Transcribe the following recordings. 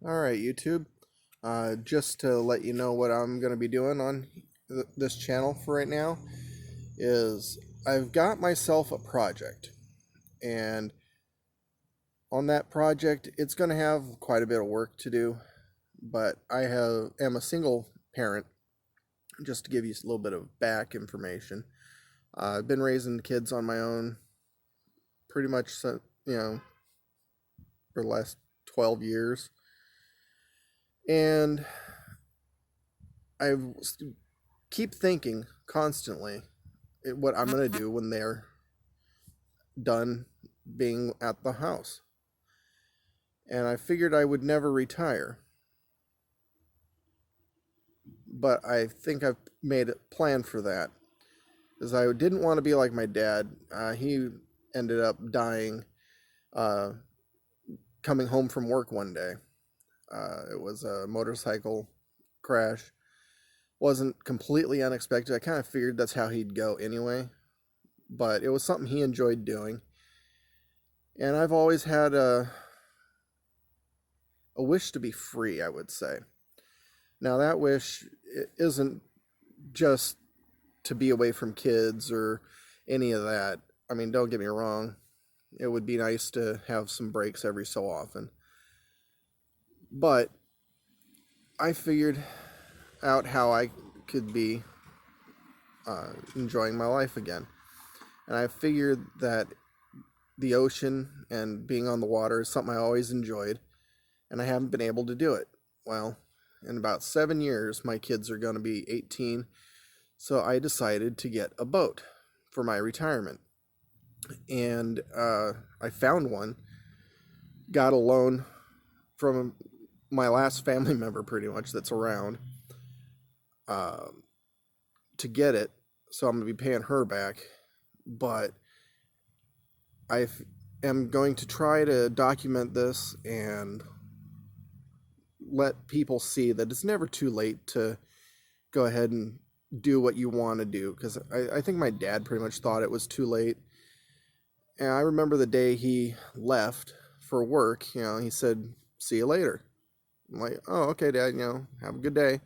All right, YouTube. Just to let you know what I'm going to be doing on this channel for right now is I've got myself a project, and on that project, it's going to have quite a bit of work to do. But am a single parent. Just to give you a little bit of back information, I've been raising kids on my own pretty much, for the last 12 years, and I keep thinking constantly what I'm going to do when they're done being at the house. And I figured I would never retire. But I think I've made a plan for that. Because I didn't want to be like my dad. He ended up dying uh, coming home from work one day. It was a motorcycle crash. Wasn't completely unexpected. I kind of figured that's how he'd go anyway. But it was something he enjoyed doing. And I've always had a wish to be free, I would say. Now, that wish isn't just to be away from kids or any of that. I mean, don't get me wrong. It would be nice to have some breaks every so often. But I figured out how I could be enjoying my life again. And I figured that the ocean and being on the water is something I always enjoyed, and I haven't been able to do it. Well, in about 7 years, my kids are going to be 18, so I decided to get a boat for my retirement. And I found one, got a loan from my last family member, pretty much, that's around, to get it, so I'm going to be paying her back. But I am going to try to document this and let people see that it's never too late to go ahead and do what you want to do. Because I think my dad pretty much thought it was too late. And I remember the day he left for work, he said, "See you later." I'm like, "Oh, okay, Dad, have a good day."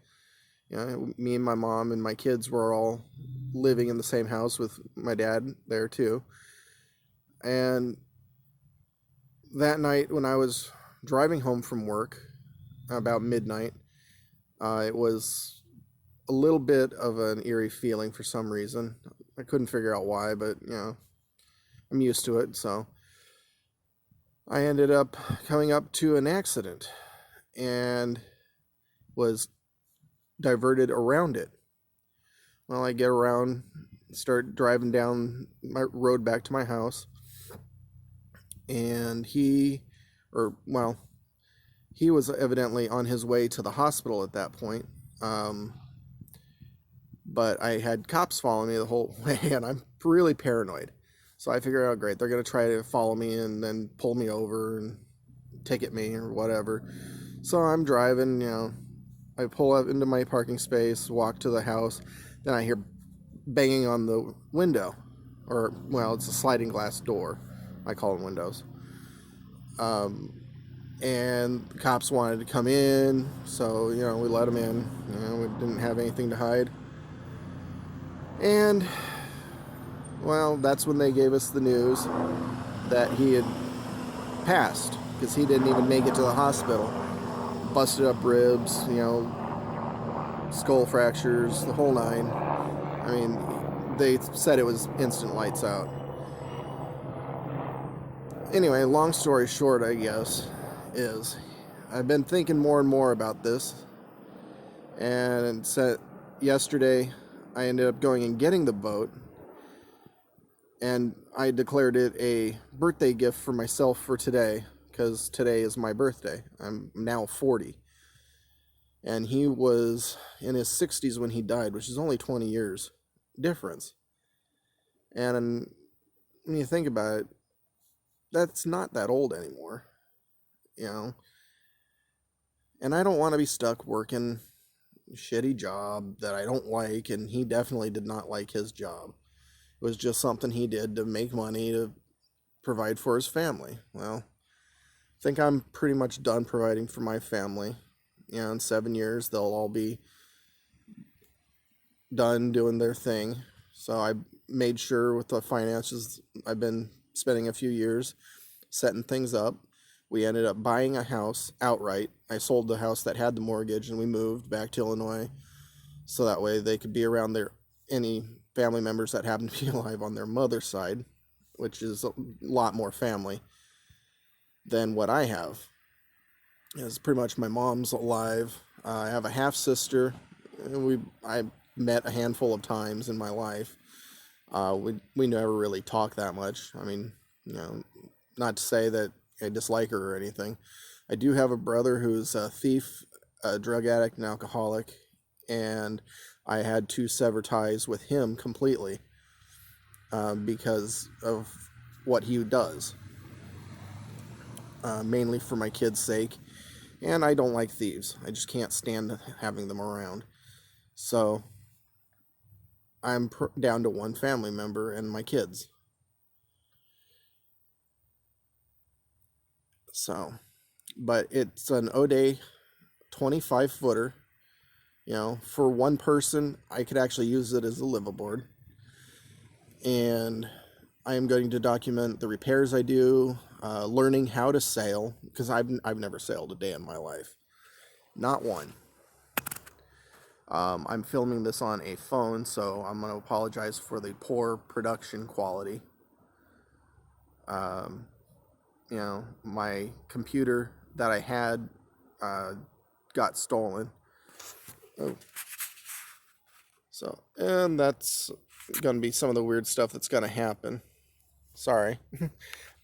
Me and my mom and my kids were all living in the same house with my dad there too. And that night when I was driving home from work about midnight, it was a little bit of an eerie feeling for some reason. I couldn't figure out why, but I'm used to it. So I ended up coming up to an accident and was diverted around it. Well, I get around, start driving down my road back to my house, and he was evidently on his way to the hospital at that point. But I had cops following me the whole way, and I'm really paranoid. So I figured out, great, they're going to try to follow me and then pull me over and ticket me or whatever. So I'm driving, I pull up into my parking space, walk to the house, then I hear banging on the window. Or, well, it's a sliding glass door. I call them windows. And the cops wanted to come in, so, we let them in. We didn't have anything to hide. And, well, that's when they gave us the news that he had passed, because he didn't even make it to the hospital. Busted up ribs, skull fractures, the whole nine. I mean, they said it was instant lights out. Anyway, long story short, I guess, is I've been thinking more and more about this, and yesterday I ended up going and getting the boat, and I declared it a birthday gift for myself for today, because today is my birthday. I'm now 40. And he was in his 60s when he died, which is only 20 years difference. And when you think about it, that's not that old anymore, And I don't want to be stuck working a shitty job that I don't like, and he definitely did not like his job. It was just something he did to make money to provide for his family. Well, think I'm pretty much done providing for my family. In 7 years, they'll all be done doing their thing. So I made sure with the finances, I've been spending a few years setting things up. We ended up buying a house outright. I sold the house that had the mortgage and we moved back to Illinois so that way they could be around their any family members that happen to be alive on their mother's side, which is a lot more family than what I have. It's pretty much my mom's alive. I have a half sister. I met a handful of times in my life. We never really talk that much. I mean, not to say that I dislike her or anything. I do have a brother who's a thief, a drug addict, and alcoholic, and I had to sever ties with him completely because of what he does, mainly for my kids' sake. And I don't like thieves. I just can't stand having them around. So I'm down to one family member and my kids. So, but it's an O'Day 25 footer. For one person, I could actually use it as a liveaboard. And I am going to document the repairs I do, learning how to sail, because I've never sailed a day in my life. Not one. I'm filming this on a phone, so I'm going to apologize for the poor production quality. My computer that I had got stolen. Oh. So, and that's going to be some of the weird stuff that's going to happen. Sorry.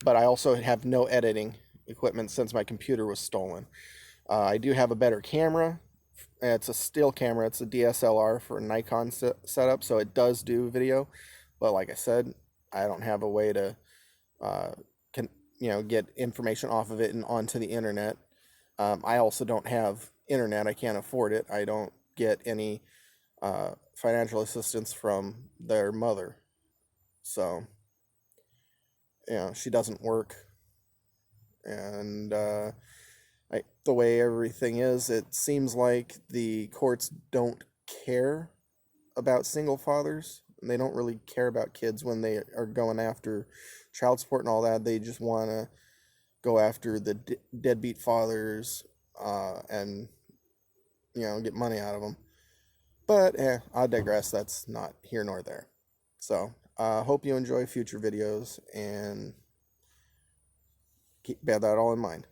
But I also have no editing equipment since my computer was stolen. I do have a better camera. It's a still camera. It's a DSLR for a Nikon setup, so it does do video. But like I said, I don't have a way to get information off of it and onto the internet. I also don't have internet. I can't afford it. I don't get any financial assistance from their mother. So, she doesn't work. And the way everything is, it seems like the courts don't care about single fathers. They don't really care about kids when they are going after child support and all that. They just want to go after the deadbeat fathers and get money out of them. But I digress. That's not here nor there. So hope you enjoy future videos and bear that all in mind.